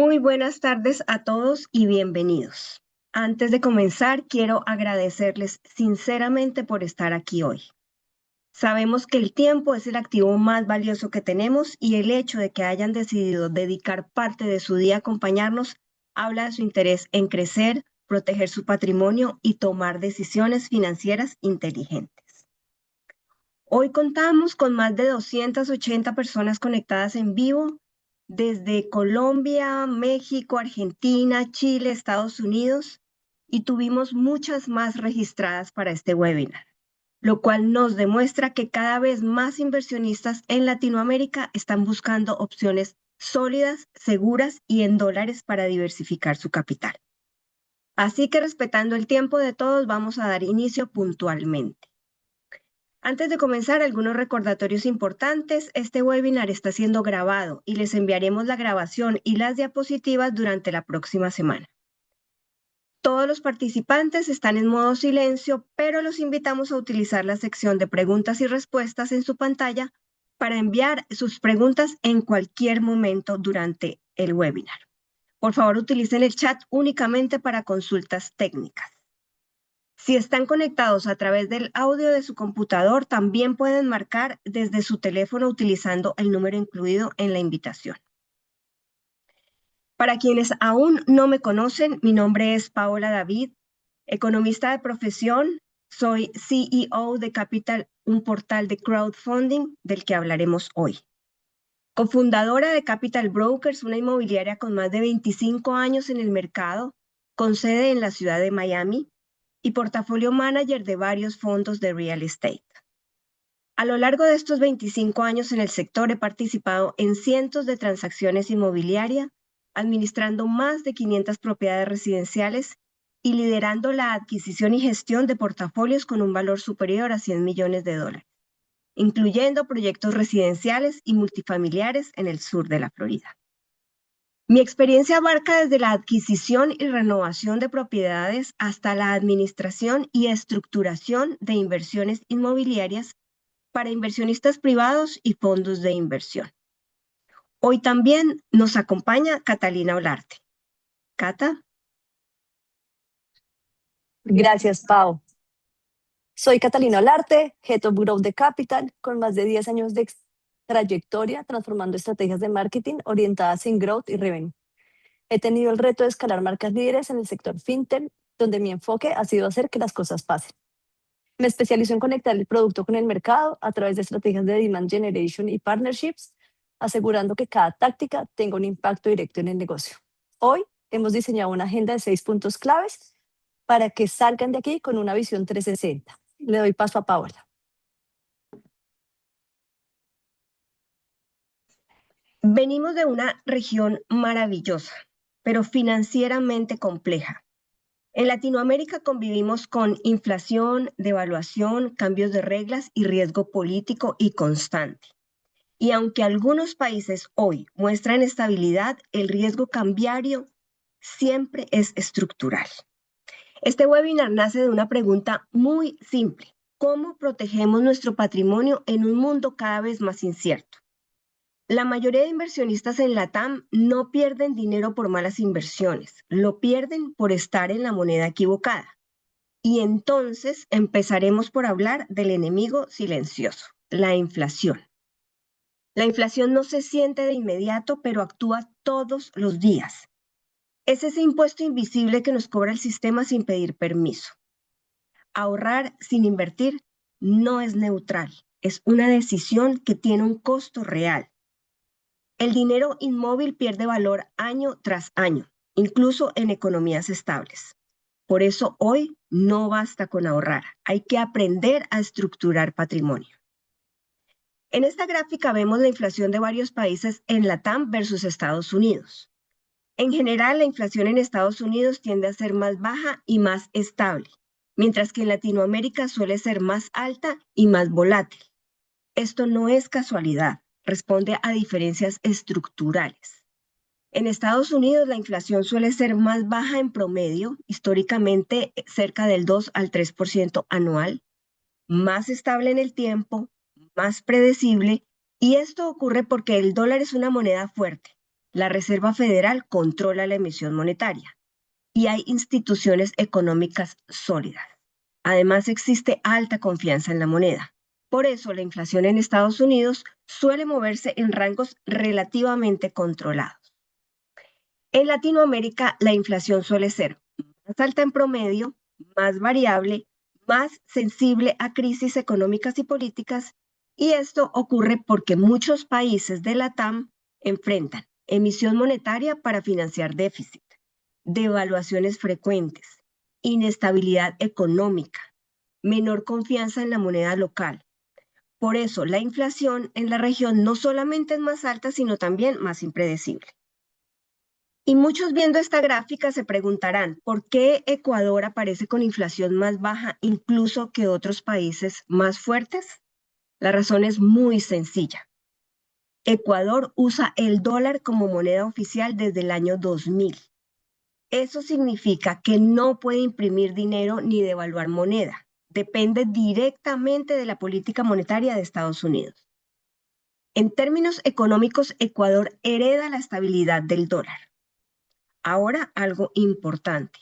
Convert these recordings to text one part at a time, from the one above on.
Muy buenas tardes a todos y bienvenidos. Antes de comenzar, quiero agradecerles sinceramente por estar aquí hoy. Sabemos que el tiempo es el activo más valioso que tenemos y el hecho de que hayan decidido dedicar parte de su día a acompañarnos habla de su interés en crecer, proteger su patrimonio y tomar decisiones financieras inteligentes. Hoy contamos con más de 280 personas conectadas en vivo desde Colombia, México, Argentina, Chile, Estados Unidos y tuvimos muchas más registradas para este webinar, lo cual nos demuestra que cada vez más inversionistas en Latinoamérica están buscando opciones sólidas, seguras y en dólares para diversificar su capital. Así que respetando el tiempo de todos, vamos a dar inicio puntualmente. Antes de comenzar, algunos recordatorios importantes. Este webinar está siendo grabado y les enviaremos la grabación y las diapositivas durante la próxima semana. Todos los participantes están en modo silencio, pero los invitamos a utilizar la sección de preguntas y respuestas en su pantalla para enviar sus preguntas en cualquier momento durante el webinar. Por favor, utilicen el chat únicamente para consultas técnicas. Si están conectados a través del audio de su computador, también pueden marcar desde su teléfono utilizando el número incluido en la invitación. Para quienes aún no me conocen, mi nombre es Paola David, economista de profesión, soy CEO de Capital, un portal de crowdfunding del que hablaremos hoy. Cofundadora de Capital Brokers, una inmobiliaria con más de 25 años en el mercado, con sede en la ciudad de Miami, y portafolio manager de varios fondos de real estate. A lo largo de estos 25 años en el sector he participado en cientos de transacciones inmobiliarias, administrando más de 500 propiedades residenciales y liderando la adquisición y gestión de portafolios con un valor superior a 100 millones de dólares, incluyendo proyectos residenciales y multifamiliares en el sur de la Florida. Mi experiencia abarca desde la adquisición y renovación de propiedades hasta la administración y estructuración de inversiones inmobiliarias para inversionistas privados y fondos de inversión. Hoy también nos acompaña Catalina Olarte. Cata. Gracias, Pau. Soy Catalina Olarte, Head of Growth de Capital, con más de 10 años de trayectoria transformando estrategias de marketing orientadas en growth y revenue. He tenido el reto de escalar marcas líderes en el sector fintech, donde mi enfoque ha sido hacer que las cosas pasen. Me especializo en conectar el producto con el mercado a través de estrategias de demand generation y partnerships, asegurando que cada táctica tenga un impacto directo en el negocio. Hoy hemos diseñado una agenda de 6 puntos claves para que salgan de aquí con una visión 360. Le doy paso a Paola. Venimos de una región maravillosa, pero financieramente compleja. En Latinoamérica convivimos con inflación, devaluación, cambios de reglas y riesgo político y constante. Y aunque algunos países hoy muestran estabilidad, el riesgo cambiario siempre es estructural. Este webinar nace de una pregunta muy simple: ¿cómo protegemos nuestro patrimonio en un mundo cada vez más incierto? La mayoría de inversionistas en LATAM no pierden dinero por malas inversiones, lo pierden por estar en la moneda equivocada. Y entonces empezaremos por hablar del enemigo silencioso, la inflación. La inflación no se siente de inmediato, pero actúa todos los días. Es ese impuesto invisible que nos cobra el sistema sin pedir permiso. Ahorrar sin invertir no es neutral, es una decisión que tiene un costo real. El dinero inmóvil pierde valor año tras año, incluso en economías estables. Por eso hoy no basta con ahorrar, hay que aprender a estructurar patrimonio. En esta gráfica vemos la inflación de varios países en LATAM versus Estados Unidos. En general, la inflación en Estados Unidos tiende a ser más baja y más estable, mientras que en Latinoamérica suele ser más alta y más volátil. Esto no es casualidad, responde a diferencias estructurales. En Estados Unidos la inflación suele ser más baja en promedio, históricamente cerca del 2 al 3% anual, más estable en el tiempo, más predecible, y esto ocurre porque el dólar es una moneda fuerte, La Reserva Federal controla la emisión monetaria y hay instituciones económicas sólidas. Además, existe alta confianza en la moneda. Por eso, la inflación en Estados Unidos suele moverse en rangos relativamente controlados. En Latinoamérica, la inflación suele ser más alta en promedio, más variable, más sensible a crisis económicas y políticas, y esto ocurre porque muchos países de la TAM enfrentan emisión monetaria para financiar déficit, devaluaciones frecuentes, inestabilidad económica, menor confianza en la moneda local. Por eso, la inflación en la región no solamente es más alta, sino también más impredecible. Y muchos viendo esta gráfica se preguntarán, ¿por qué Ecuador aparece con inflación más baja incluso que otros países más fuertes? La razón es muy sencilla. Ecuador usa el dólar como moneda oficial desde el año 2000. Eso significa que no puede imprimir dinero ni devaluar moneda. Depende directamente de la política monetaria de Estados Unidos. En términos económicos, Ecuador hereda la estabilidad del dólar. Ahora, algo importante.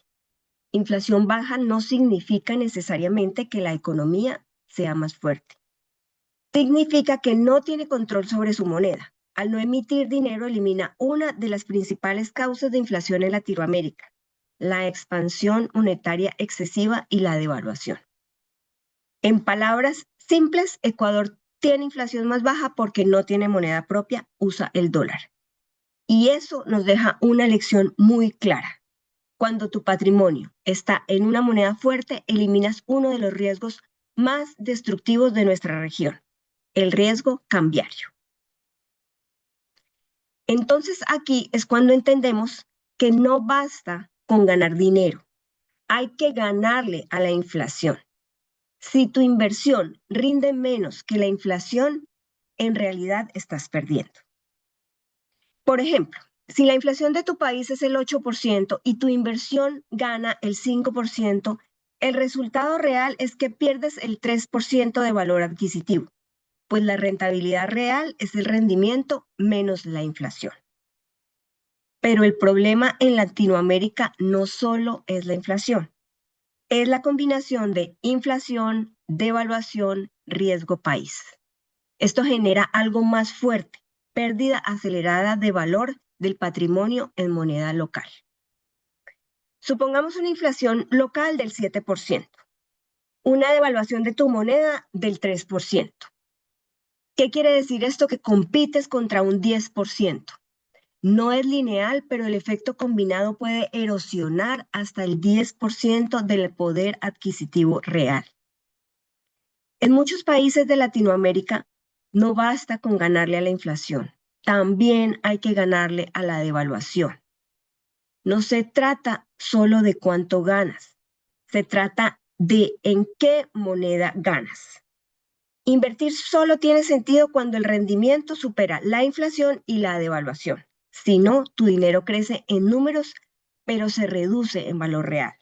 Inflación baja no significa necesariamente que la economía sea más fuerte. Significa que no tiene control sobre su moneda. Al no emitir dinero, elimina una de las principales causas de inflación en Latinoamérica, la expansión monetaria excesiva y la devaluación. En palabras simples, Ecuador tiene inflación más baja porque no tiene moneda propia, usa el dólar. Y eso nos deja una lección muy clara. Cuando tu patrimonio está en una moneda fuerte, eliminas uno de los riesgos más destructivos de nuestra región, el riesgo cambiario. Entonces aquí es cuando entendemos que no basta con ganar dinero, hay que ganarle a la inflación. Si tu inversión rinde menos que la inflación, en realidad estás perdiendo. Por ejemplo, si la inflación de tu país es el 8% y tu inversión gana el 5%, el resultado real es que pierdes el 3% de valor adquisitivo, pues la rentabilidad real es el rendimiento menos la inflación. Pero el problema en Latinoamérica no solo es la inflación, es la combinación de inflación, devaluación, riesgo país. Esto genera algo más fuerte, pérdida acelerada de valor del patrimonio en moneda local. Supongamos una inflación local del 7%, una devaluación de tu moneda del 3%. ¿Qué quiere decir esto? Que compites contra un 10%. No es lineal, pero el efecto combinado puede erosionar hasta el 10% del poder adquisitivo real. En muchos países de Latinoamérica no basta con ganarle a la inflación, también hay que ganarle a la devaluación. No se trata solo de cuánto ganas, se trata de en qué moneda ganas. Invertir solo tiene sentido cuando el rendimiento supera la inflación y la devaluación. Si no, tu dinero crece en números, pero se reduce en valor real.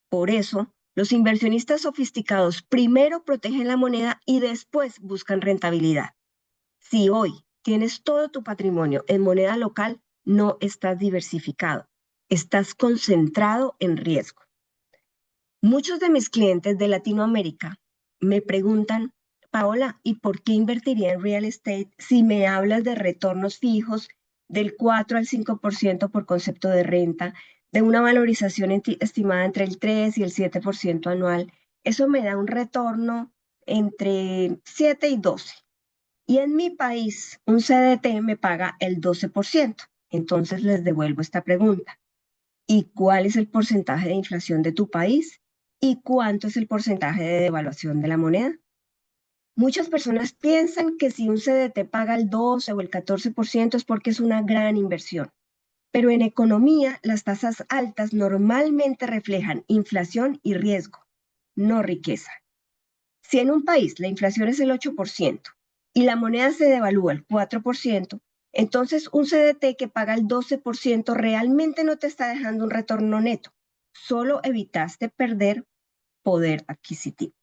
Por eso, los inversionistas sofisticados primero protegen la moneda y después buscan rentabilidad. Si hoy tienes todo tu patrimonio en moneda local, no estás diversificado, estás concentrado en riesgo. Muchos de mis clientes de Latinoamérica me preguntan, Paola, ¿y por qué invertiría en real estate si me hablas de retornos fijos del 4 al 5% por concepto de renta, de una valorización estimada entre el 3 y el 7% anual? Eso me da un retorno entre 7 y 12. Y en mi país, un CDT me paga el 12%. Entonces les devuelvo esta pregunta. ¿Y cuál es el porcentaje de inflación de tu país? ¿Y cuánto es el porcentaje de devaluación de la moneda? Muchas personas piensan que si un CDT paga el 12 o el 14% es porque es una gran inversión. Pero en economía, las tasas altas normalmente reflejan inflación y riesgo, no riqueza. Si en un país la inflación es el 8% y la moneda se devalúa el 4%, entonces un CDT que paga el 12% realmente no te está dejando un retorno neto, solo evitaste perder poder adquisitivo.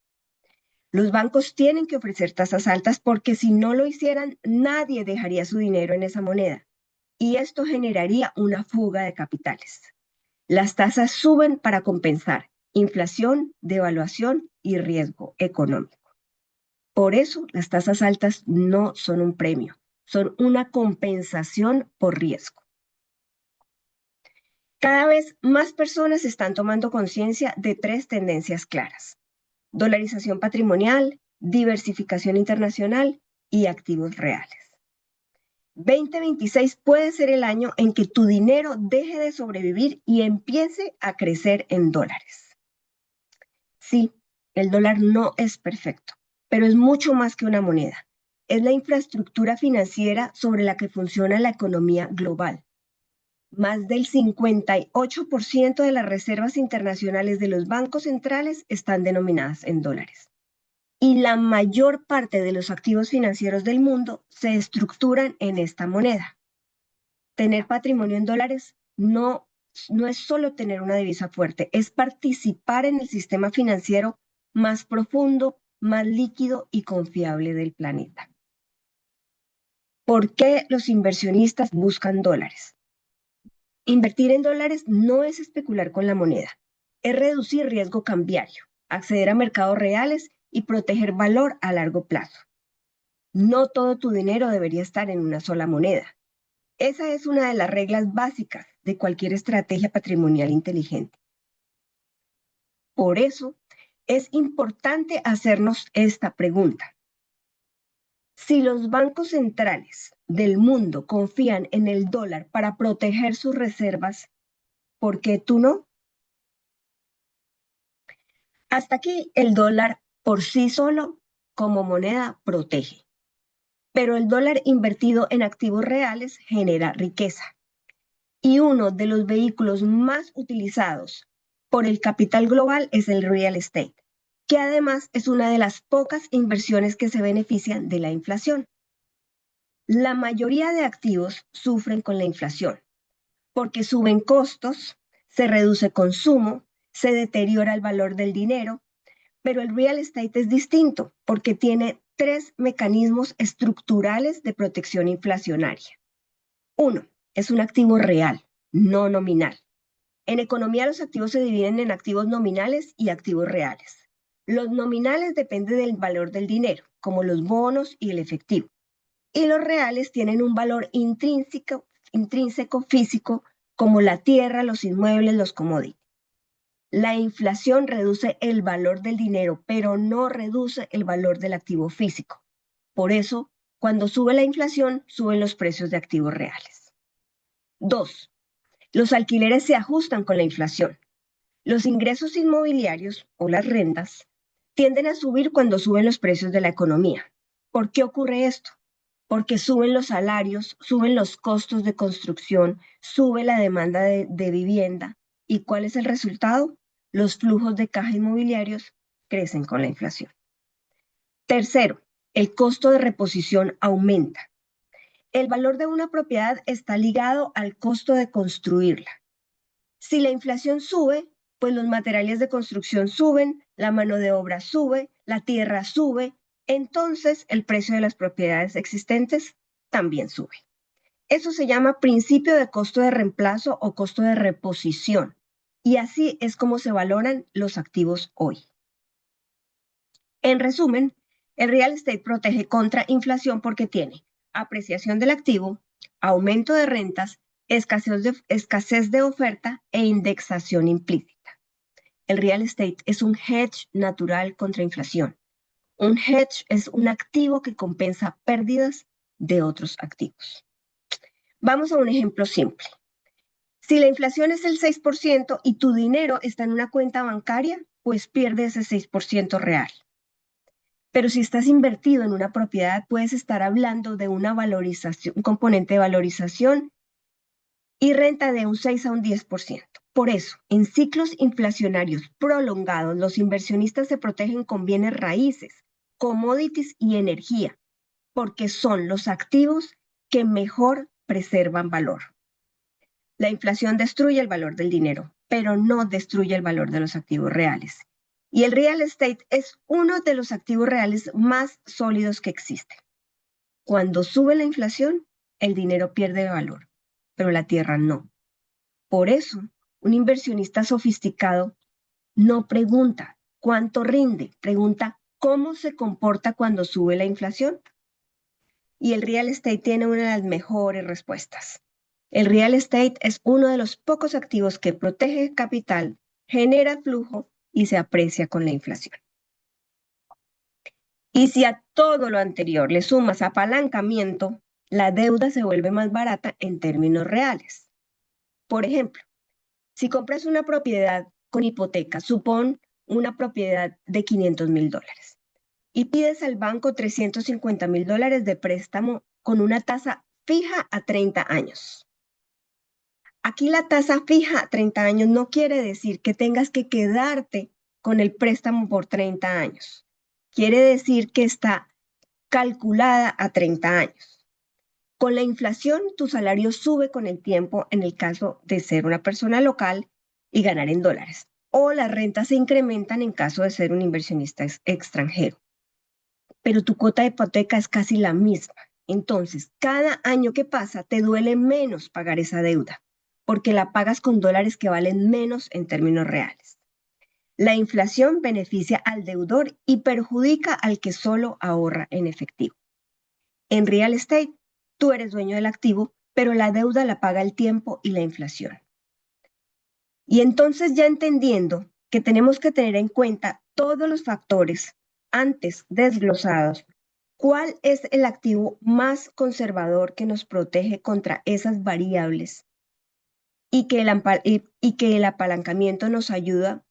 Los bancos tienen que ofrecer tasas altas porque si no lo hicieran, nadie dejaría su dinero en esa moneda. y esto generaría una fuga de capitales. Las tasas suben para compensar inflación, devaluación y riesgo económico. Por eso, las tasas altas no son un premio, son una compensación por riesgo. Cada vez más personas están tomando conciencia de 3 tendencias claras: dolarización patrimonial, diversificación internacional y activos reales. 2026 puede ser el año en que tu dinero deje de sobrevivir y empiece a crecer en dólares. Sí, el dólar no es perfecto, pero es mucho más que una moneda. Es la infraestructura financiera sobre la que funciona la economía global. Más del 58% de las reservas internacionales de los bancos centrales están denominadas en dólares. Y la mayor parte de los activos financieros del mundo se estructuran en esta moneda. Tener patrimonio en dólares no es solo tener una divisa fuerte, es participar en el sistema financiero más profundo, más líquido y confiable del planeta. ¿Por qué los inversionistas buscan dólares? Invertir en dólares no es especular con la moneda, es reducir riesgo cambiario, acceder a mercados reales y proteger valor a largo plazo. No todo tu dinero debería estar en una sola moneda. Esa es una de las reglas básicas de cualquier estrategia patrimonial inteligente. Por eso, es importante hacernos esta pregunta. Si los bancos centrales del mundo confían en el dólar para proteger sus reservas, ¿por qué tú no? Hasta aquí el dólar por sí solo como moneda protege, pero el dólar invertido en activos reales genera riqueza. Y uno de los vehículos más utilizados por el capital global es el real estate, que además es una de las pocas inversiones que se benefician de la inflación. La mayoría de activos sufren con la inflación, porque suben costos, se reduce consumo, se deteriora el valor del dinero, pero el real estate es distinto porque tiene 3 mecanismos estructurales de protección inflacionaria. 1, es un activo real, no nominal. En economía, los activos se dividen en activos nominales y activos reales. Los nominales dependen del valor del dinero, como los bonos y el efectivo. Y los reales tienen un valor intrínseco físico, como la tierra, los inmuebles, los commodities. La inflación reduce el valor del dinero, pero no reduce el valor del activo físico. Por eso, cuando sube la inflación, suben los precios de activos reales. 2. Los alquileres se ajustan con la inflación. Los ingresos inmobiliarios o las rentas tienden a subir cuando suben los precios de la economía. ¿Por qué ocurre esto? Porque suben los salarios, suben los costos de construcción, sube la demanda de vivienda. ¿Y cuál es el resultado? Los flujos de caja inmobiliarios crecen con la inflación. Tercero, el costo de reposición aumenta. El valor de una propiedad está ligado al costo de construirla. Si la inflación sube, pues los materiales de construcción suben, la mano de obra sube, la tierra sube, entonces el precio de las propiedades existentes también sube. Eso se llama principio de costo de reemplazo o costo de reposición. Y así es como se valoran los activos hoy. En resumen, el real estate protege contra inflación porque tiene apreciación del activo, aumento de rentas, escasez de oferta e indexación implícita. El real estate es un hedge natural contra inflación. Un hedge es un activo que compensa pérdidas de otros activos. Vamos a un ejemplo simple. Si la inflación es el 6% y tu dinero está en una cuenta bancaria, pues pierdes ese 6% real. Pero si estás invertido en una propiedad, puedes estar hablando de una valorización, un componente de valorización y renta de un 6 a un 10%. Por eso, en ciclos inflacionarios prolongados, los inversionistas se protegen con bienes raíces, commodities y energía, porque son los activos que mejor preservan valor. La inflación destruye el valor del dinero, pero no destruye el valor de los activos reales. Y el real estate es uno de los activos reales más sólidos que existen. Cuando sube la inflación, el dinero pierde valor. pero la tierra no. Por eso, un inversionista sofisticado no pregunta cuánto rinde, pregunta cómo se comporta cuando sube la inflación. Y el real estate tiene una de las mejores respuestas. El real estate es uno de los pocos activos que protege capital, genera flujo y se aprecia con la inflación. Y si a todo lo anterior le sumas apalancamiento, la deuda se vuelve más barata en términos reales. Por ejemplo, si compras una propiedad con hipoteca, supón una propiedad de $500,000 y pides al banco $350,000 de préstamo con una tasa fija a 30 años. Aquí la tasa fija a 30 años no quiere decir que tengas que quedarte con el préstamo por 30 años. Quiere decir que está calculada a 30 años. Con la inflación, tu salario sube con el tiempo en el caso de ser una persona local y ganar en dólares. O las rentas se incrementan en caso de ser un inversionista extranjero. Pero tu cuota de hipoteca es casi la misma. Entonces, cada año que pasa te duele menos pagar esa deuda, porque la pagas con dólares que valen menos en términos reales. La inflación beneficia al deudor y perjudica al que solo ahorra en efectivo. En real estate, tú eres dueño del activo, pero la deuda la paga el tiempo y la inflación. Y entonces, ya entendiendo que tenemos que tener en cuenta todos los factores antes desglosados, ¿cuál es el activo más conservador que nos protege contra esas variables y que el apalancamiento nos ayuda?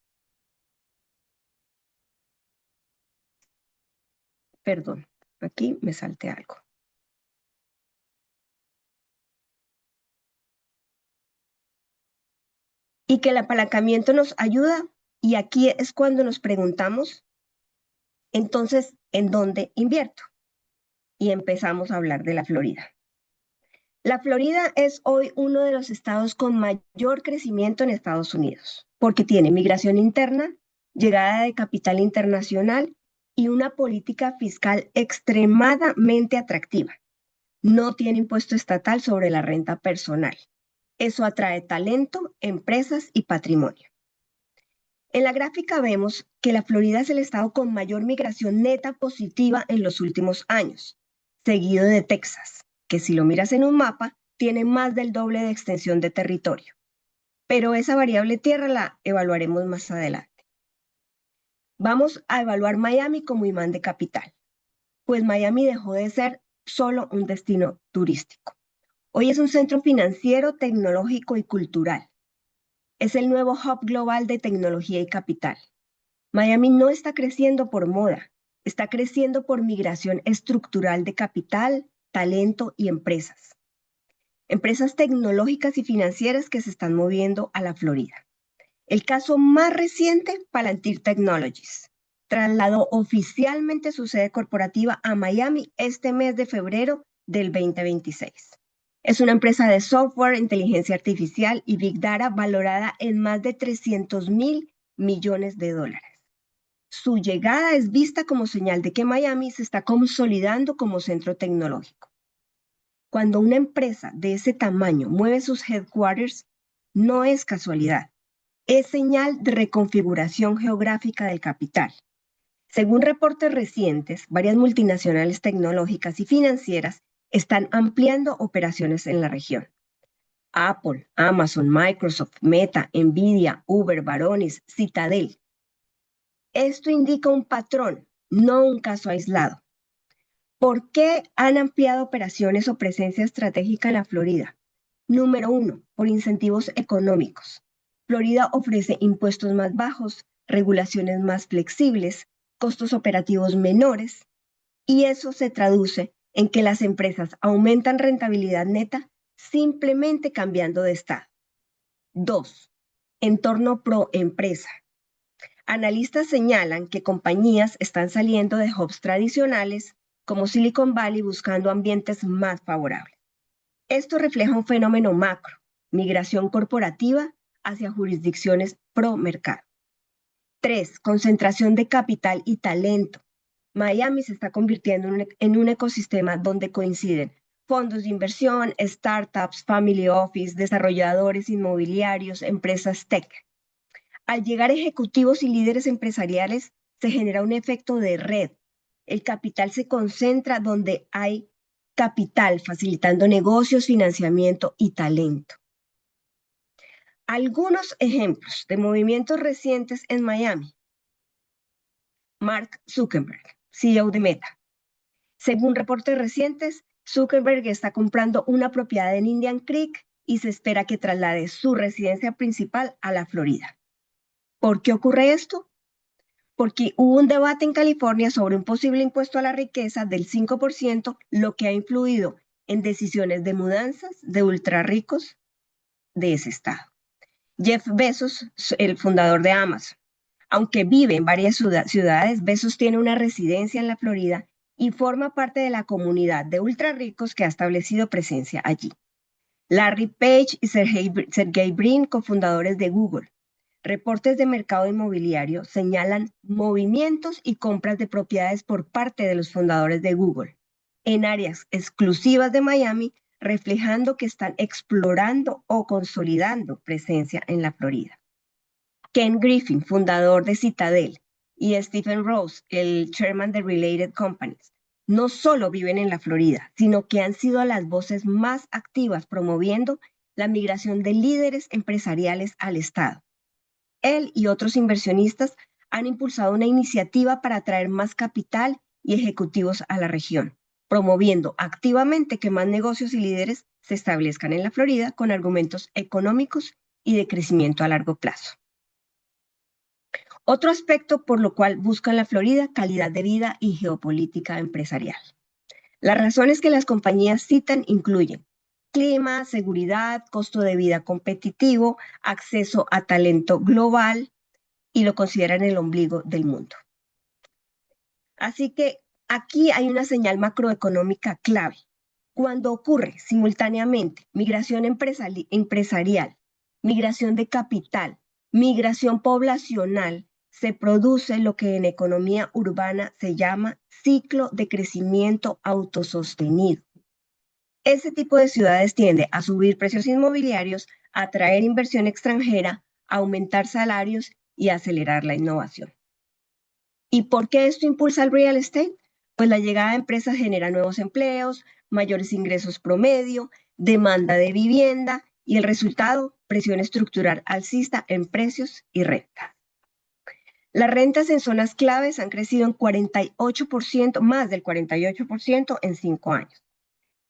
Perdón, aquí me salté algo. Y que el apalancamiento nos ayuda, y aquí es cuando nos preguntamos, entonces, ¿en dónde invierto? Y empezamos a hablar de la Florida. La Florida es hoy uno de los estados con mayor crecimiento en Estados Unidos, porque tiene migración interna, llegada de capital internacional y una política fiscal extremadamente atractiva. No tiene impuesto estatal sobre la renta personal. Eso atrae talento, empresas y patrimonio. En la gráfica vemos que la Florida es el estado con mayor migración neta positiva en los últimos años, seguido de Texas, que si lo miras en un mapa, tiene más del doble de extensión de territorio. Pero esa variable tierra la evaluaremos más adelante. Vamos a evaluar Miami como imán de capital, pues Miami dejó de ser solo un destino turístico. Hoy es un centro financiero, tecnológico y cultural. Es el nuevo hub global de tecnología y capital. Miami no está creciendo por moda, está creciendo por migración estructural de capital, talento y empresas. Empresas tecnológicas y financieras que se están moviendo a la Florida. El caso más reciente, Palantir Technologies, trasladó oficialmente su sede corporativa a Miami este mes de febrero del 2026. Es una empresa de software, inteligencia artificial y Big Data valorada en más de $300,000 millones. Su llegada es vista como señal de que Miami se está consolidando como centro tecnológico. Cuando una empresa de ese tamaño mueve sus headquarters, no es casualidad, es señal de reconfiguración geográfica del capital. Según reportes recientes, varias multinacionales tecnológicas y financieras están ampliando operaciones en la región. Apple, Amazon, Microsoft, Meta, Nvidia, Uber, Varonis, Citadel. Esto indica un patrón, no un caso aislado. ¿Por qué han ampliado operaciones o presencia estratégica en la Florida? Número 1, por incentivos económicos. Florida ofrece impuestos más bajos, regulaciones más flexibles, costos operativos menores, y eso se traduce en que las empresas aumentan rentabilidad neta simplemente cambiando de estado. 2, entorno pro empresa. Analistas señalan que compañías están saliendo de hubs tradicionales como Silicon Valley buscando ambientes más favorables. Esto refleja un fenómeno macro, migración corporativa hacia jurisdicciones pro mercado. 3, concentración de capital y talento. Miami se está convirtiendo en un ecosistema donde coinciden fondos de inversión, startups, family office, desarrolladores inmobiliarios, empresas tech. Al llegar ejecutivos y líderes empresariales, se genera un efecto de red. El capital se concentra donde hay capital, facilitando negocios, financiamiento y talento. Algunos ejemplos de movimientos recientes en Miami. Mark Zuckerberg, CEO de Meta. Según reportes recientes, Zuckerberg está comprando una propiedad en Indian Creek y se espera que traslade su residencia principal a la Florida. ¿Por qué ocurre esto? Porque hubo un debate en California sobre un posible impuesto a la riqueza del 5%, lo que ha influido en decisiones de mudanzas de ultrarricos de ese estado. Jeff Bezos, el fundador de Amazon, aunque vive en varias ciudades, Bezos tiene una residencia en la Florida y forma parte de la comunidad de ultrarricos que ha establecido presencia allí. Larry Page y Sergey Brin, cofundadores de Google. Reportes de mercado inmobiliario señalan movimientos y compras de propiedades por parte de los fundadores de Google en áreas exclusivas de Miami, reflejando que están explorando o consolidando presencia en la Florida. Ken Griffin, fundador de Citadel, y Stephen Rose, el chairman de Related Companies, no solo viven en la Florida, sino que han sido las voces más activas promoviendo la migración de líderes empresariales al estado. Él y otros inversionistas han impulsado una iniciativa para atraer más capital y ejecutivos a la región, promoviendo activamente que más negocios y líderes se establezcan en la Florida con argumentos económicos y de crecimiento a largo plazo. Otro aspecto por lo cual buscan la Florida, calidad de vida y geopolítica empresarial. Las razones que las compañías citan incluyen clima, seguridad, costo de vida competitivo, acceso a talento global y lo consideran el ombligo del mundo. Así que aquí hay una señal macroeconómica clave. Cuando ocurre simultáneamente migración empresarial, migración de capital, migración poblacional, se produce lo que en economía urbana se llama ciclo de crecimiento autosostenido. Ese tipo de ciudades tiende a subir precios inmobiliarios, a atraer inversión extranjera, a aumentar salarios y a acelerar la innovación. ¿Y por qué esto impulsa el real estate? Pues la llegada de empresas genera nuevos empleos, mayores ingresos promedio, demanda de vivienda y el resultado, presión estructural alcista en precios y renta. Las rentas en zonas claves han crecido en 48%, más del 48% en 5 años.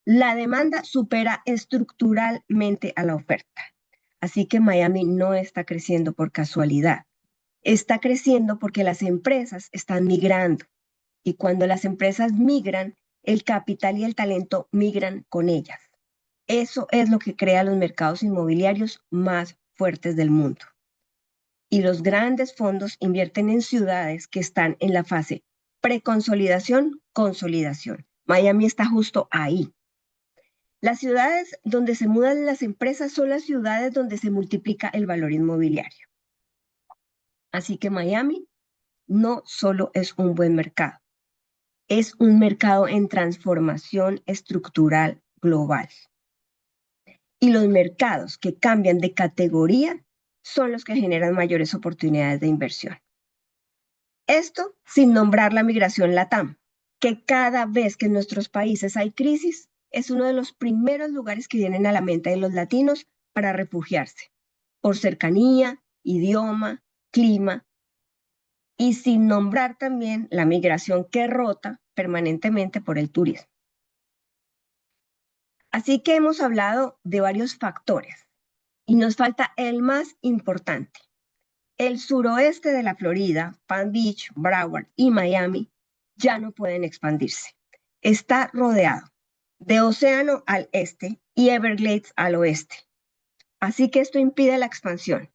La demanda supera estructuralmente a la oferta. Así que Miami no está creciendo por casualidad. Está creciendo porque las empresas están migrando. Y cuando las empresas migran, el capital y el talento migran con ellas. Eso es lo que crea los mercados inmobiliarios más fuertes del mundo. Y los grandes fondos invierten en ciudades que están en la fase preconsolidación, consolidación. Miami está justo ahí. Las ciudades donde se mudan las empresas son las ciudades donde se multiplica el valor inmobiliario. Así que Miami no solo es un buen mercado, es un mercado en transformación estructural global. Y los mercados que cambian de categoría son los que generan mayores oportunidades de inversión. Esto sin nombrar la migración LATAM, que cada vez que en nuestros países hay crisis, es uno de los primeros lugares que vienen a la mente de los latinos para refugiarse, por cercanía, idioma, clima, y sin nombrar también la migración que rota permanentemente por el turismo. Así que hemos hablado de varios factores y nos falta el más importante. El suroeste de la Florida, Palm Beach, Broward y Miami ya no pueden expandirse. Está rodeado de océano al este y Everglades al oeste. Así que esto impide la expansión.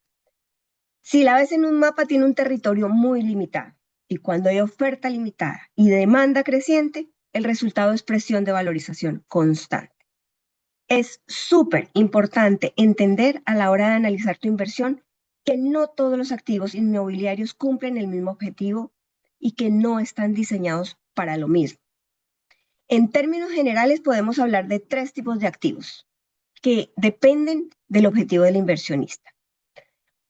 Si la ves en un mapa, tiene un territorio muy limitado. Y cuando hay oferta limitada y demanda creciente, el resultado es presión de valorización constante. Es súper importante entender a la hora de analizar tu inversión que no todos los activos inmobiliarios cumplen el mismo objetivo y que no están diseñados para lo mismo. En términos generales, podemos hablar de 3 tipos de activos que dependen del objetivo del inversionista.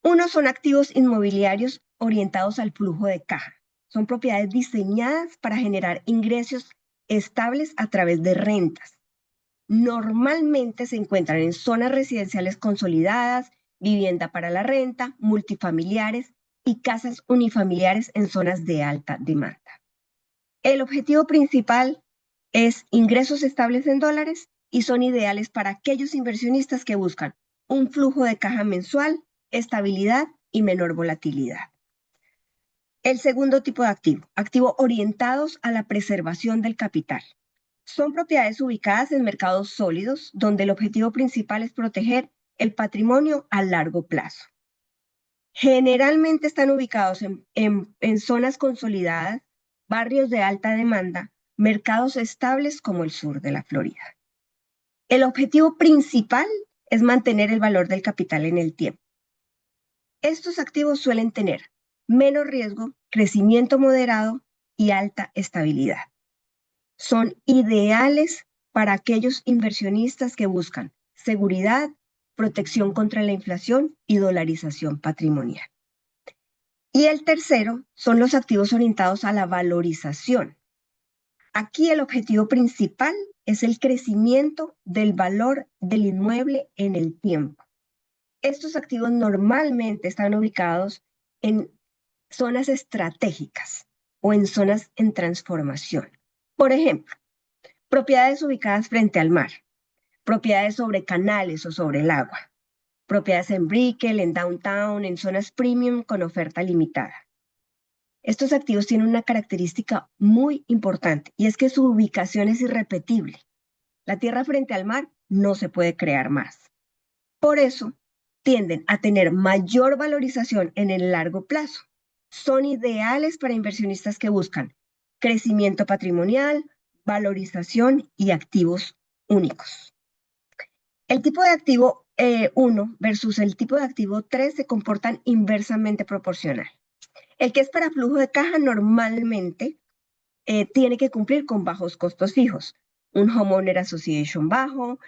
Uno son activos inmobiliarios orientados al flujo de caja. Son propiedades diseñadas para generar ingresos estables a través de rentas. Normalmente se encuentran en zonas residenciales consolidadas, vivienda para la renta, multifamiliares y casas unifamiliares en zonas de alta demanda. El objetivo principal es ingresos estables en dólares y son ideales para aquellos inversionistas que buscan un flujo de caja mensual, estabilidad y menor volatilidad. El segundo tipo de activo orientados a la preservación del capital. Son propiedades ubicadas en mercados sólidos donde el objetivo principal es proteger el patrimonio a largo plazo. Generalmente están ubicados en zonas consolidadas, barrios de alta demanda, mercados estables como el sur de la Florida. El objetivo principal es mantener el valor del capital en el tiempo. Estos activos suelen tener menos riesgo, crecimiento moderado y alta estabilidad. Son ideales para aquellos inversionistas que buscan seguridad, protección contra la inflación y dolarización patrimonial. Y el tercero son los activos orientados a la valorización. Aquí el objetivo principal es el crecimiento del valor del inmueble en el tiempo. Estos activos normalmente están ubicados en zonas estratégicas o en zonas en transformación. Por ejemplo, propiedades ubicadas frente al mar, propiedades sobre canales o sobre el agua, propiedades en Brickell, en Downtown, en zonas premium con oferta limitada. Estos activos tienen una característica muy importante y es que su ubicación es irrepetible. La tierra frente al mar no se puede crear más. Por eso, tienden a tener mayor valorización en el largo plazo. Son ideales para inversionistas que buscan crecimiento patrimonial, valorización y activos únicos. El tipo de activo 1 versus el tipo de activo 3 se comportan inversamente proporcional. El que es para flujo de caja normalmente tiene que cumplir con bajos costos fijos. Un homeowner association bajo,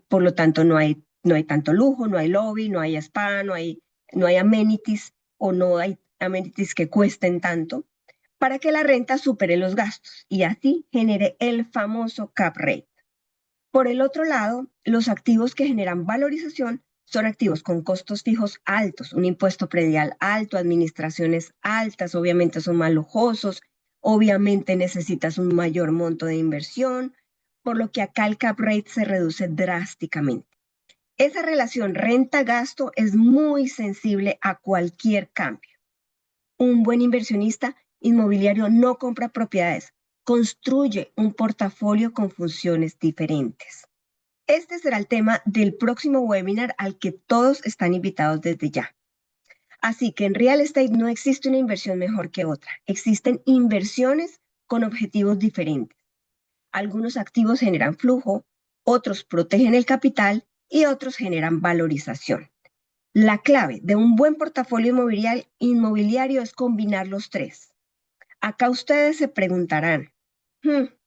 por lo tanto no hay tanto lujo, no hay lobby, no hay spa, no hay amenities o no hay amenities que cuesten tanto para que la renta supere los gastos y así genere el famoso cap rate. Por el otro lado, los activos que generan valorización son activos con costos fijos altos, un impuesto predial alto, administraciones altas, obviamente son más lujosos, obviamente necesitas un mayor monto de inversión, por lo que acá el cap rate se reduce drásticamente. Esa relación renta-gasto es muy sensible a cualquier cambio. Un buen inversionista inmobiliario no compra propiedades, construye un portafolio con funciones diferentes. Este será el tema del próximo webinar al que todos están invitados desde ya. Así que en real estate no existe una inversión mejor que otra. Existen inversiones con objetivos diferentes. Algunos activos generan flujo, otros protegen el capital y otros generan valorización. La clave de un buen portafolio inmobiliario es combinar los tres. Acá ustedes se preguntarán,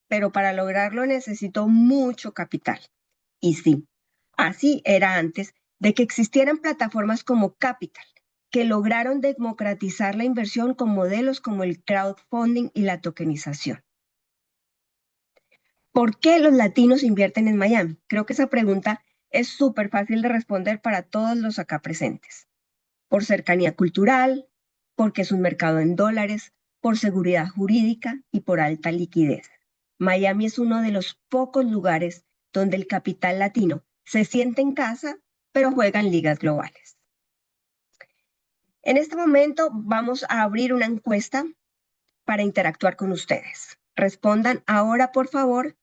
pero para lograrlo necesito mucho capital. Y sí, así era antes de que existieran plataformas como Capital, que lograron democratizar la inversión con modelos como el crowdfunding y la tokenización. ¿Por qué los latinos invierten en Miami? Creo que esa pregunta es súper fácil de responder para todos los acá presentes. Por cercanía cultural, porque es un mercado en dólares, por seguridad jurídica y por alta liquidez. Miami es uno de los pocos lugares donde el capital latino se siente en casa, pero juega en ligas globales. En este momento vamos a abrir una encuesta para interactuar con ustedes. Respondan ahora, por favor,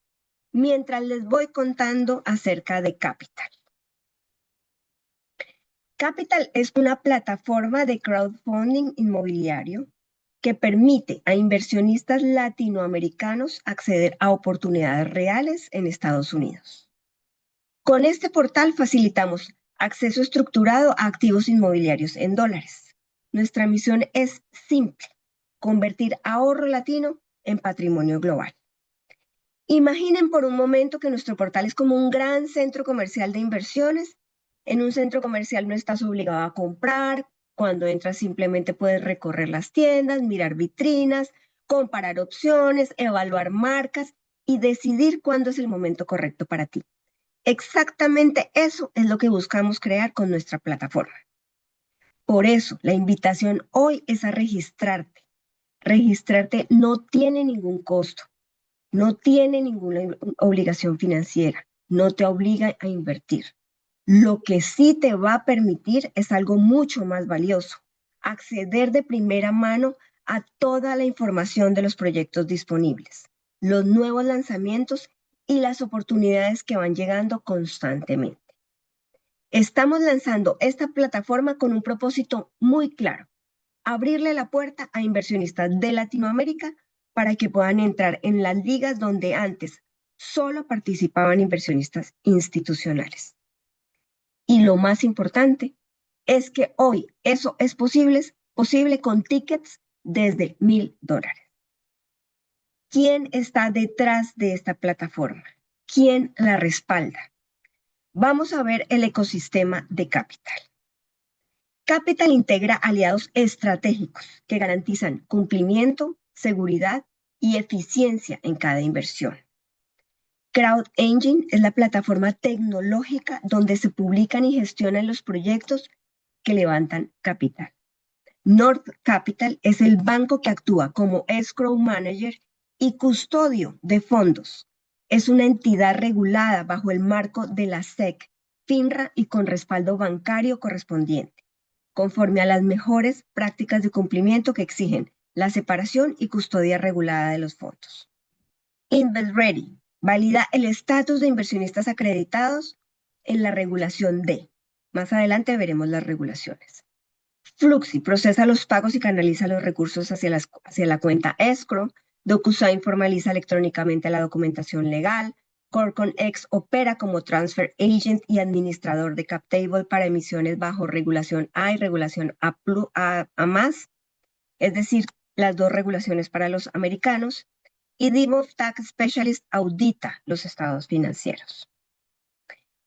mientras les voy contando acerca de Capital. Capital es una plataforma de crowdfunding inmobiliario que permite a inversionistas latinoamericanos acceder a oportunidades reales en Estados Unidos. Con este portal facilitamos acceso estructurado a activos inmobiliarios en dólares. Nuestra misión es simple: convertir ahorro latino en patrimonio global. Imaginen por un momento que nuestro portal es como un gran centro comercial de inversiones. En un centro comercial no estás obligado a comprar. Cuando entras simplemente puedes recorrer las tiendas, mirar vitrinas, comparar opciones, evaluar marcas y decidir cuándo es el momento correcto para ti. Exactamente eso es lo que buscamos crear con nuestra plataforma. Por eso, la invitación hoy es a registrarte. Registrarte no tiene ningún costo. No tiene ninguna obligación financiera, no te obliga a invertir. Lo que sí te va a permitir es algo mucho más valioso, acceder de primera mano a toda la información de los proyectos disponibles, los nuevos lanzamientos y las oportunidades que van llegando constantemente. Estamos lanzando esta plataforma con un propósito muy claro: abrirle la puerta a inversionistas de Latinoamérica para que puedan entrar en las ligas donde antes solo participaban inversionistas institucionales. Y lo más importante es que hoy eso es posible con tickets desde $1,000. ¿Quién está detrás de esta plataforma? ¿Quién la respalda? Vamos a ver el ecosistema de Capital. Capital integra aliados estratégicos que garantizan cumplimiento, seguridad y eficiencia en cada inversión. CrowdEngine es la plataforma tecnológica donde se publican y gestionan los proyectos que levantan capital. North Capital es el banco que actúa como escrow manager y custodio de fondos. Es una entidad regulada bajo el marco de la SEC, FINRA y con respaldo bancario correspondiente, conforme a las mejores prácticas de cumplimiento que exigen la separación y custodia regulada de los fondos. InvestReady valida el estatus de inversionistas acreditados en la regulación D. Más adelante veremos las regulaciones. Fluxy procesa los pagos y canaliza los recursos hacia la cuenta escrow. DocuSign formaliza electrónicamente la documentación legal. CorconX opera como transfer agent y administrador de cap table para emisiones bajo regulación A y regulación A+, es decir, las dos regulaciones para los americanos. Y DiMov Tax Specialist audita los estados financieros.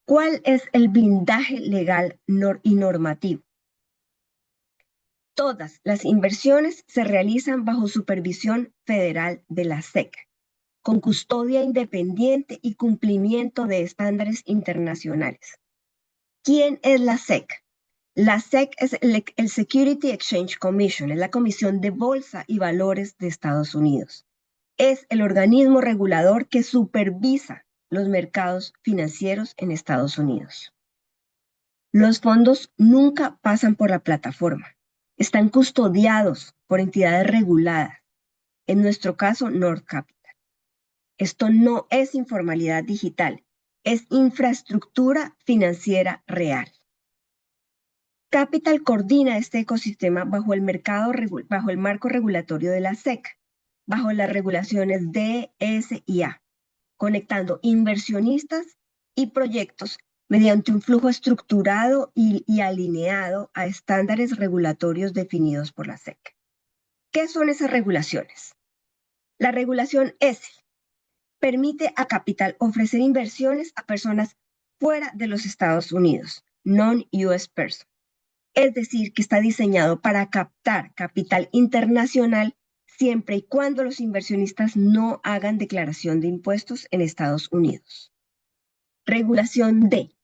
¿Cuál es el blindaje legal y normativo? Todas las inversiones se realizan bajo supervisión federal de la SEC, con custodia independiente y cumplimiento de estándares internacionales. ¿Quién es la SEC? La SEC es el Security Exchange Commission, es la Comisión de Bolsa y Valores de Estados Unidos. Es el organismo regulador que supervisa los mercados financieros en Estados Unidos. Los fondos nunca pasan por la plataforma. Están custodiados por entidades reguladas, en nuestro caso North Capital. Esto no es informalidad digital, es infraestructura financiera real. Capital coordina este ecosistema bajo el marco regulatorio de la SEC, bajo las regulaciones D, S y A, conectando inversionistas y proyectos mediante un flujo estructurado y alineado a estándares regulatorios definidos por la SEC. ¿Qué son esas regulaciones? La regulación S permite a Capital ofrecer inversiones a personas fuera de los Estados Unidos, non-US person. Es decir, que está diseñado para captar capital internacional siempre y cuando los inversionistas no hagan declaración de impuestos en Estados Unidos. Regulación D.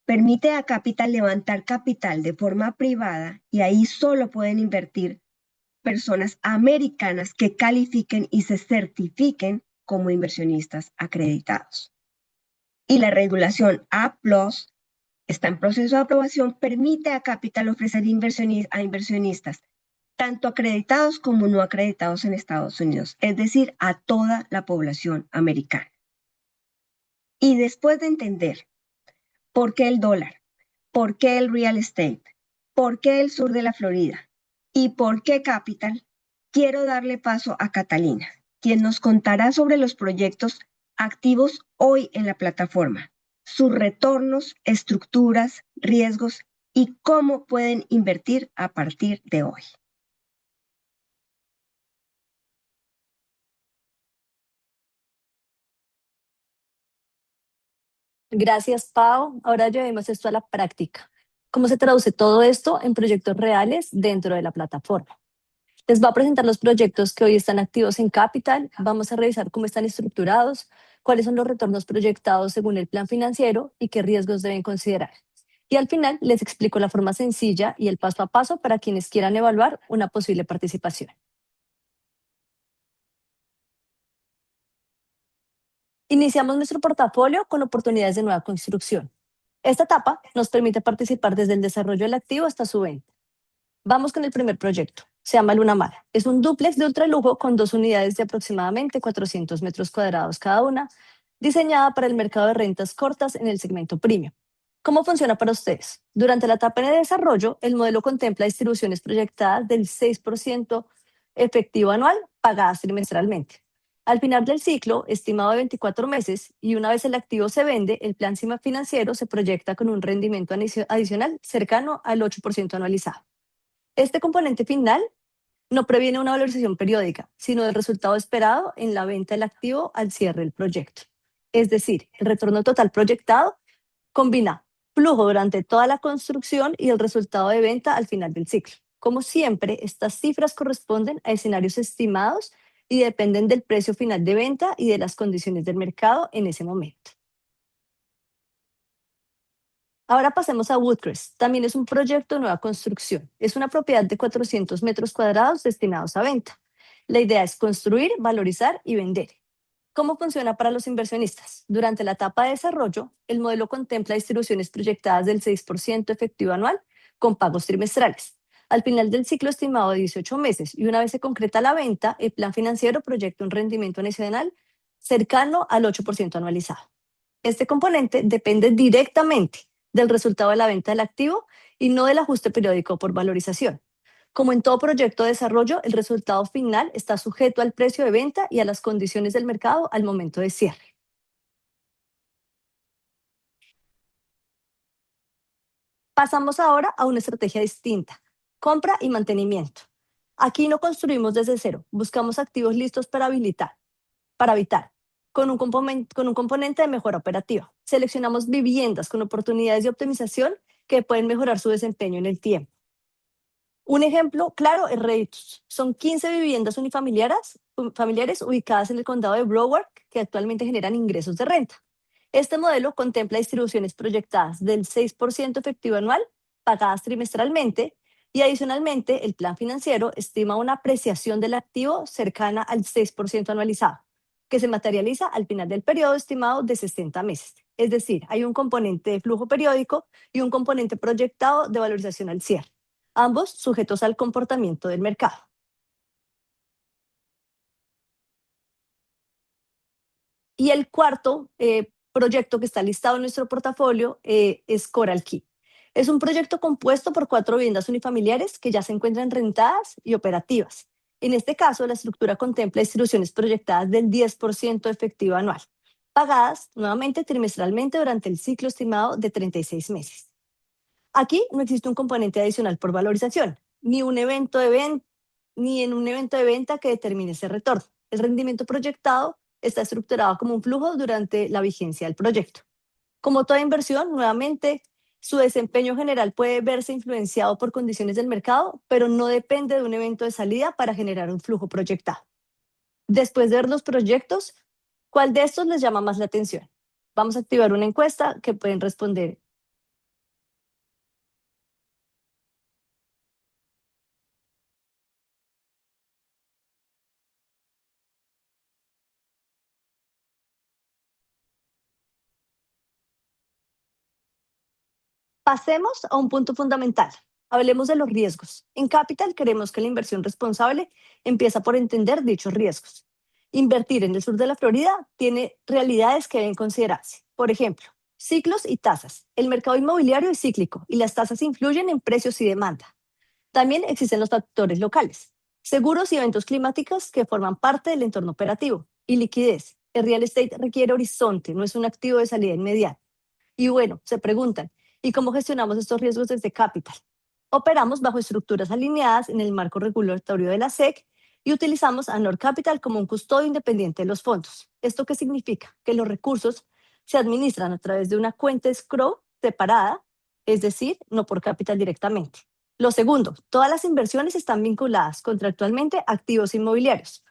Permite a Capital levantar capital de forma privada y ahí solo pueden invertir personas americanas que califiquen y se certifiquen como inversionistas acreditados. Y la regulación A+, está en proceso de aprobación, permite a Capital ofrecer a inversionistas tanto acreditados como no acreditados en Estados Unidos, es decir, a toda la población americana. Y después de entender por qué el dólar, por qué el real estate, por qué el sur de la Florida y por qué Capital, quiero darle paso a Catalina, quien nos contará sobre los proyectos activos hoy en la plataforma, sus retornos, estructuras, riesgos y cómo pueden invertir a partir de hoy. Gracias, Pau. Ahora llevemos esto a la práctica. ¿Cómo se traduce todo esto en proyectos reales dentro de la plataforma? Les voy a presentar los proyectos que hoy están activos en Capital. Vamos a revisar cómo están estructurados, cuáles son los retornos proyectados según el plan financiero y qué riesgos deben considerar. Y al final les explico la forma sencilla y el paso a paso para quienes quieran evaluar una posible participación. Iniciamos nuestro portafolio con oportunidades de nueva construcción. Esta etapa nos permite participar desde el desarrollo del activo hasta su venta. Vamos con el primer proyecto. Se llama Luna Mara. Es un dúplex de ultralujo con 2 unidades de aproximadamente 400 metros cuadrados cada una, diseñada para el mercado de rentas cortas en el segmento premium. ¿Cómo funciona para ustedes? Durante la etapa de desarrollo, el modelo contempla distribuciones proyectadas del 6% efectivo anual pagadas trimestralmente. Al final del ciclo, estimado de 24 meses, y una vez el activo se vende, el plan financiero se proyecta con un rendimiento adicional cercano al 8% anualizado. Este componente final no previene una valorización periódica, sino del resultado esperado en la venta del activo al cierre del proyecto. Es decir, el retorno total proyectado combina flujo durante toda la construcción y el resultado de venta al final del ciclo. Como siempre, estas cifras corresponden a escenarios estimados y dependen del precio final de venta y de las condiciones del mercado en ese momento. Ahora pasemos a Woodcrest. También es un proyecto de nueva construcción. Es una propiedad de 400 metros cuadrados destinados a venta. La idea es construir, valorizar y vender. ¿Cómo funciona para los inversionistas? Durante la etapa de desarrollo, el modelo contempla distribuciones proyectadas del 6% efectivo anual con pagos trimestrales. Al final del ciclo estimado de 18 meses y una vez se concreta la venta, el plan financiero proyecta un rendimiento adicional cercano al 8% anualizado. Este componente depende directamente del resultado de la venta del activo y no del ajuste periódico por valorización. Como en todo proyecto de desarrollo, el resultado final está sujeto al precio de venta y a las condiciones del mercado al momento de cierre. Pasamos ahora a una estrategia distinta: compra y mantenimiento. Aquí no construimos desde cero, buscamos activos listos para habitar, con un componente de mejora operativa. Seleccionamos viviendas con oportunidades de optimización que pueden mejorar su desempeño en el tiempo. Un ejemplo claro es Reditus. Son 15 viviendas familiares ubicadas en el condado de Broward que actualmente generan ingresos de renta. Este modelo contempla distribuciones proyectadas del 6% efectivo anual, pagadas trimestralmente, y adicionalmente el plan financiero estima una apreciación del activo cercana al 6% anualizado, que se materializa al final del periodo estimado de 60 meses. Es decir, hay un componente de flujo periódico y un componente proyectado de valorización al cierre, ambos sujetos al comportamiento del mercado. Y el cuarto proyecto que está listado en nuestro portafolio es Coral Key. Es un proyecto compuesto por 4 viviendas unifamiliares que ya se encuentran rentadas y operativas. En este caso, la estructura contempla distribuciones proyectadas del 10% efectivo anual, pagadas nuevamente trimestralmente durante el ciclo estimado de 36 meses. Aquí no existe un componente adicional por valorización, ni en un evento de venta que determine ese retorno. El rendimiento proyectado está estructurado como un flujo durante la vigencia del proyecto. Como toda inversión, nuevamente, su desempeño general puede verse influenciado por condiciones del mercado, pero no depende de un evento de salida para generar un flujo proyectado. Después de ver los proyectos, ¿cuál de estos les llama más la atención? Vamos a activar una encuesta que pueden responder. Pasemos a un punto fundamental. Hablemos de los riesgos. En Capital queremos que la inversión responsable empieza por entender dichos riesgos. Invertir en el sur de la Florida tiene realidades que deben considerarse. Por ejemplo, ciclos y tasas. El mercado inmobiliario es cíclico y las tasas influyen en precios y demanda. También existen los factores locales, seguros y eventos climáticos que forman parte del entorno operativo. Y liquidez. El real estate requiere horizonte, no es un activo de salida inmediata. Y bueno, se preguntan, ¿y cómo gestionamos estos riesgos desde Capital? Operamos bajo estructuras alineadas en el marco regulatorio de la SEC y utilizamos a Nord Capital como un custodio independiente de los fondos. ¿Esto qué significa? Que los recursos se administran a través de una cuenta escrow separada, es decir, no por Capital directamente. Lo segundo, todas las inversiones están vinculadas contractualmente a activos inmobiliarios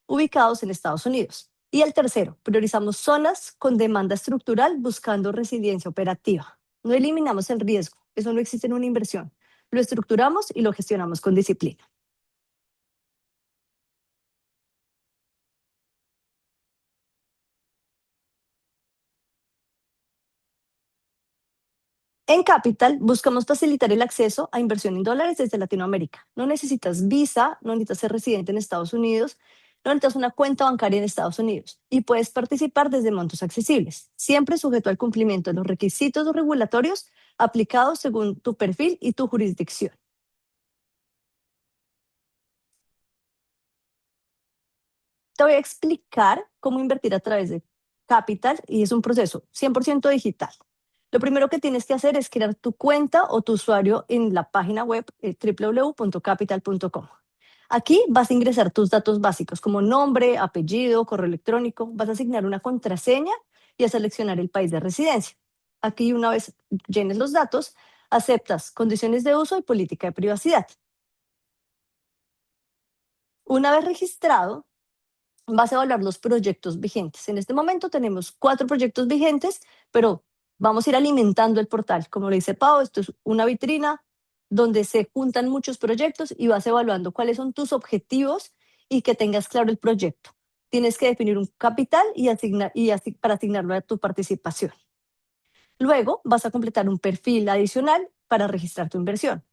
ubicados en Estados Unidos. Y el tercero, priorizamos zonas con demanda estructural buscando resiliencia operativa. No eliminamos el riesgo, eso no existe en una inversión. Lo estructuramos y lo gestionamos con disciplina. En Capital, buscamos facilitar el acceso a inversión en dólares desde Latinoamérica. No necesitas visa, no necesitas ser residente en Estados Unidos, no necesitas una cuenta bancaria en Estados Unidos y puedes participar desde montos accesibles, siempre sujeto al cumplimiento de los requisitos regulatorios aplicados según tu perfil y tu jurisdicción. Te voy a explicar cómo invertir a través de Capital y es un proceso 100% digital. Lo primero que tienes que hacer es crear tu cuenta o tu usuario en la página web www.capital.com. Aquí vas a ingresar tus datos básicos como nombre, apellido, correo electrónico, vas a asignar una contraseña y a seleccionar el país de residencia. Aquí una vez llenes los datos, aceptas condiciones de uso y política de privacidad. Una vez registrado, vas a evaluar los proyectos vigentes. En este momento tenemos 4 proyectos vigentes, pero vamos a ir alimentando el portal. Como le dice Pau, esto es una vitrina donde se juntan muchos proyectos y vas evaluando cuáles son tus objetivos y que tengas claro el proyecto. Tienes que definir un capital para asignarlo a tu participación. Luego vas a completar un perfil adicional para registrar tu inversión.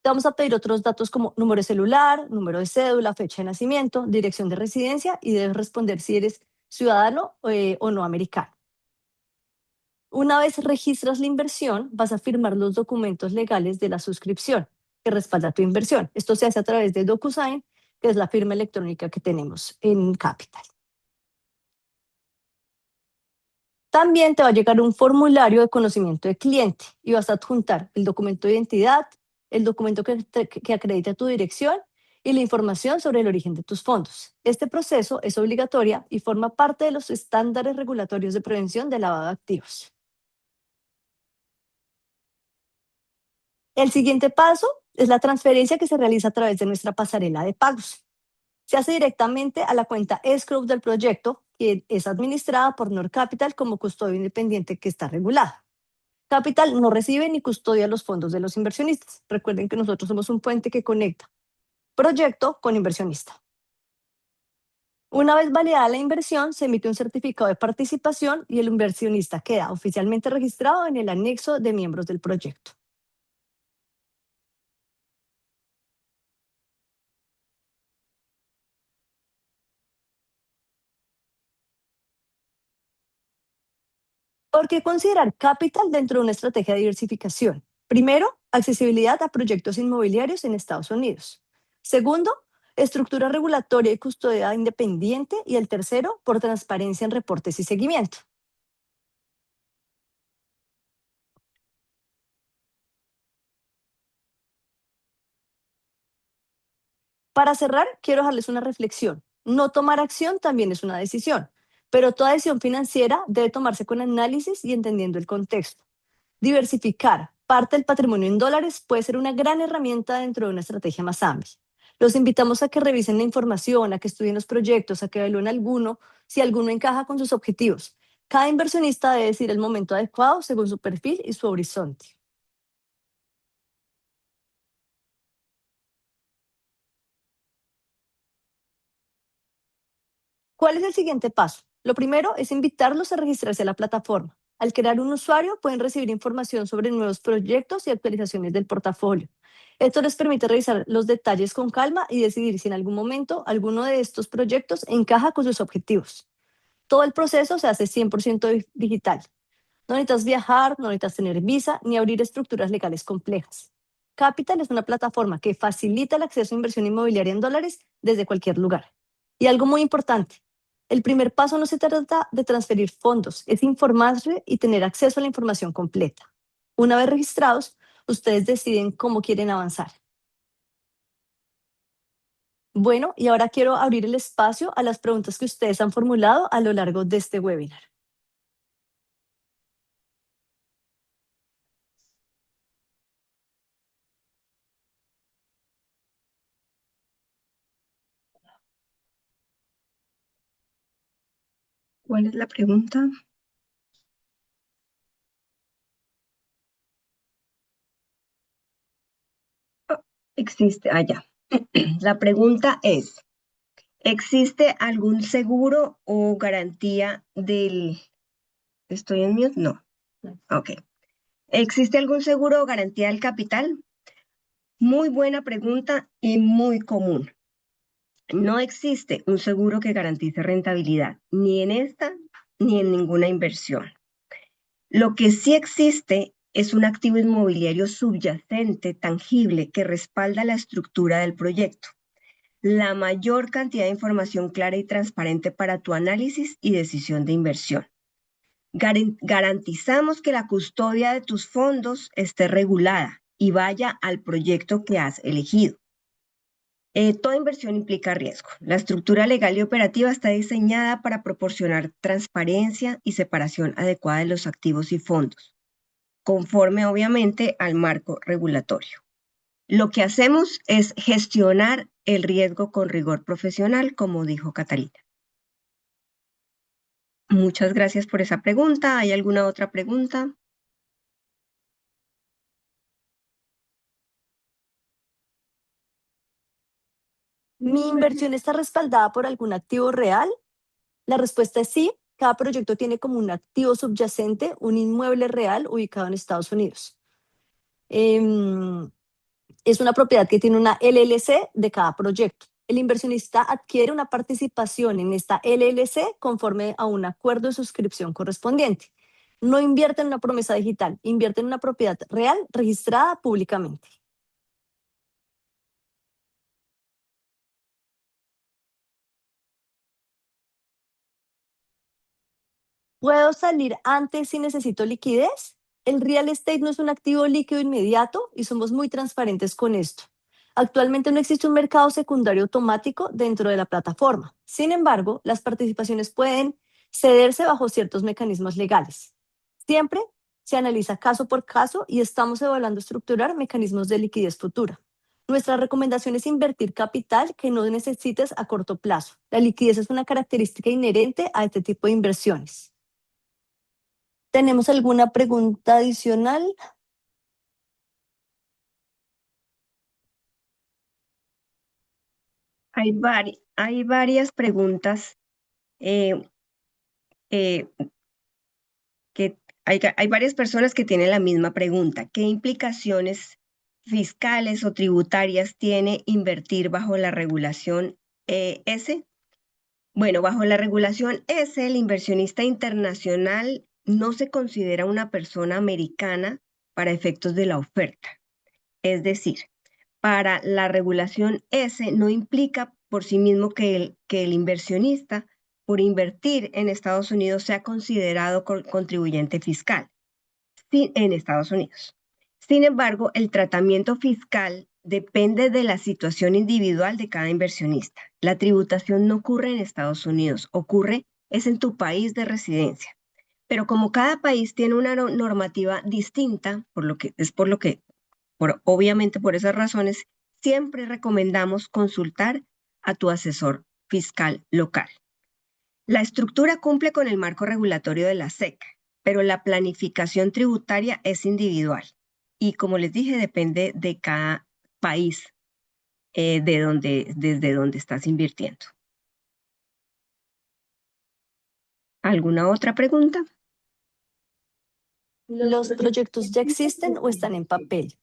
Te vamos a pedir otros datos como número de celular, número de cédula, fecha de nacimiento, dirección de residencia y debes responder si eres ciudadano o no americano. Una vez registras la inversión, vas a firmar los documentos legales de la suscripción que respalda tu inversión. Esto se hace a través de DocuSign, que es la firma electrónica que tenemos en Capital. También te va a llegar un formulario de conocimiento de cliente y vas a adjuntar el documento de identidad, el documento que acredita tu dirección y la información sobre el origen de tus fondos. Este proceso es obligatorio y forma parte de los estándares regulatorios de prevención de lavado de activos. El siguiente paso es la transferencia que se realiza a través de nuestra pasarela de pagos. Se hace directamente a la cuenta escrow del proyecto, que es administrada por Nor Capital como custodio independiente que está regulada. Capital no recibe ni custodia los fondos de los inversionistas. Recuerden que nosotros somos un puente que conecta proyecto con inversionista. Una vez validada la inversión, se emite un certificado de participación y el inversionista queda oficialmente registrado en el anexo de miembros del proyecto. ¿Por qué considerar Capital dentro de una estrategia de diversificación? Primero, accesibilidad a proyectos inmobiliarios en Estados Unidos. Segundo, estructura regulatoria y custodia independiente. Y el tercero, por transparencia en reportes y seguimiento. Para cerrar, quiero dejarles una reflexión. No tomar acción también es una decisión, pero toda decisión financiera debe tomarse con análisis y entendiendo el contexto. Diversificar parte del patrimonio en dólares puede ser una gran herramienta dentro de una estrategia más amplia. Los invitamos a que revisen la información, a que estudien los proyectos, a que evalúen si alguno encaja con sus objetivos. Cada inversionista debe decidir el momento adecuado según su perfil y su horizonte. ¿Cuál es el siguiente paso? Lo primero es invitarlos a registrarse a la plataforma. Al crear un usuario, pueden recibir información sobre nuevos proyectos y actualizaciones del portafolio. Esto les permite revisar los detalles con calma y decidir si en algún momento alguno de estos proyectos encaja con sus objetivos. Todo el proceso se hace 100% digital. No necesitas viajar, no necesitas tener visa ni abrir estructuras legales complejas. Capital es una plataforma que facilita el acceso a inversión inmobiliaria en dólares desde cualquier lugar. Y algo muy importante, el primer paso no se trata de transferir fondos, es informarse y tener acceso a la información completa. Una vez registrados, ustedes deciden cómo quieren avanzar. Bueno, y ahora quiero abrir el espacio a las preguntas que ustedes han formulado a lo largo de este webinar. ¿Cuál es la pregunta? Existe, ya. La pregunta es, ¿existe algún seguro o garantía del... ¿Estoy en mute? No. Ok. ¿Existe algún seguro o garantía del capital? Muy buena pregunta y muy común. No existe un seguro que garantice rentabilidad, ni en esta ni en ninguna inversión. Lo que sí existe es un activo inmobiliario subyacente, tangible, que respalda la estructura del proyecto. La mayor cantidad de información clara y transparente para tu análisis y decisión de inversión. Garantizamos que la custodia de tus fondos esté regulada y vaya al proyecto que has elegido. Toda inversión implica riesgo. La estructura legal y operativa está diseñada para proporcionar transparencia y separación adecuada de los activos y fondos, conforme obviamente al marco regulatorio. Lo que hacemos es gestionar el riesgo con rigor profesional, como dijo Catalina. Muchas gracias por esa pregunta. ¿Hay alguna otra pregunta? ¿Mi inversión está respaldada por algún activo real? La respuesta es sí. Cada proyecto tiene como un activo subyacente un inmueble real ubicado en Estados Unidos. Es una propiedad que tiene una LLC de cada proyecto. El inversionista adquiere una participación en esta LLC conforme a un acuerdo de suscripción correspondiente. No invierte en una promesa digital, invierte en una propiedad real registrada públicamente. ¿Puedo salir antes si necesito liquidez? El real estate no es un activo líquido inmediato y somos muy transparentes con esto. Actualmente no existe un mercado secundario automático dentro de la plataforma. Sin embargo, las participaciones pueden cederse bajo ciertos mecanismos legales. Siempre se analiza caso por caso y estamos evaluando estructurar mecanismos de liquidez futura. Nuestra recomendación es invertir capital que no necesites a corto plazo. La liquidez es una característica inherente a este tipo de inversiones. ¿Tenemos alguna pregunta adicional? Hay varias preguntas eh, eh, hay varias personas que tienen la misma pregunta. ¿Qué implicaciones fiscales o tributarias tiene invertir bajo la regulación S? Bueno, bajo la regulación S, el inversionista internacional no se considera una persona americana para efectos de la oferta. Es decir, para la regulación S no implica por sí mismo que el inversionista, por invertir en Estados Unidos, sea considerado contribuyente fiscal en Estados Unidos. Sin embargo, el tratamiento fiscal depende de la situación individual de cada inversionista. La tributación no ocurre en Estados Unidos, es en tu país de residencia. Pero como cada país tiene una normativa distinta, obviamente por esas razones, siempre recomendamos consultar a tu asesor fiscal local. La estructura cumple con el marco regulatorio de la SEC, pero la planificación tributaria es individual y, como les dije, depende de cada país desde donde estás invirtiendo. ¿Alguna otra pregunta? ¿Los proyectos ya existen o están en papel?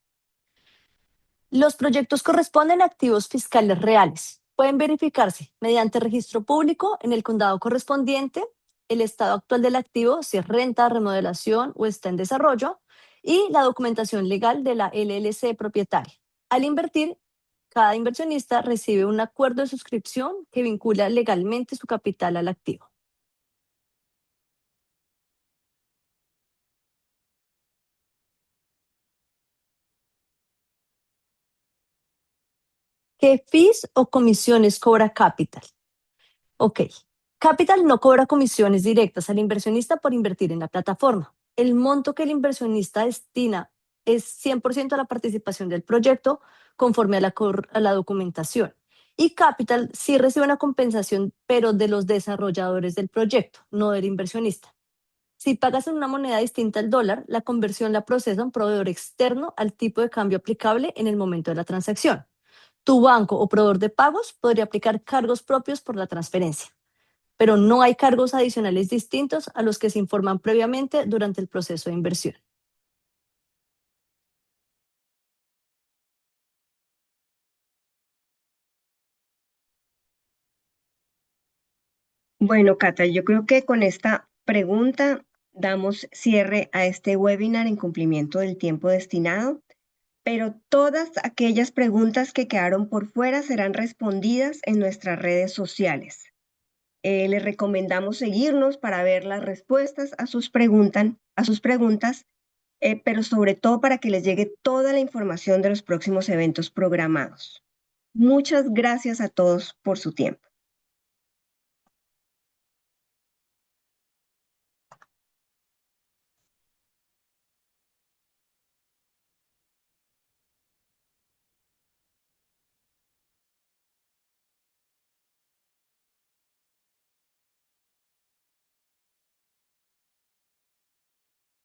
Los proyectos corresponden a activos fiscales reales. Pueden verificarse mediante registro público en el condado correspondiente, el estado actual del activo, si es renta, remodelación o está en desarrollo, y la documentación legal de la LLC propietaria. Al invertir, cada inversionista recibe un acuerdo de suscripción que vincula legalmente su capital al activo. ¿Qué fees o comisiones cobra Capital? Ok. Capital no cobra comisiones directas al inversionista por invertir en la plataforma. El monto que el inversionista destina es 100% a la participación del proyecto conforme a la documentación. Y Capital sí recibe una compensación, pero de los desarrolladores del proyecto, no del inversionista. Si pagas en una moneda distinta al dólar, la conversión la procesa un proveedor externo al tipo de cambio aplicable en el momento de la transacción. Tu banco o proveedor de pagos podría aplicar cargos propios por la transferencia, pero no hay cargos adicionales distintos a los que se informan previamente durante el proceso de inversión. Bueno, Cata, yo creo que con esta pregunta damos cierre a este webinar en cumplimiento del tiempo destinado, pero todas aquellas preguntas que quedaron por fuera serán respondidas en nuestras redes sociales. Les recomendamos seguirnos para ver las respuestas a sus preguntas, pero sobre todo para que les llegue toda la información de los próximos eventos programados. Muchas gracias a todos por su tiempo.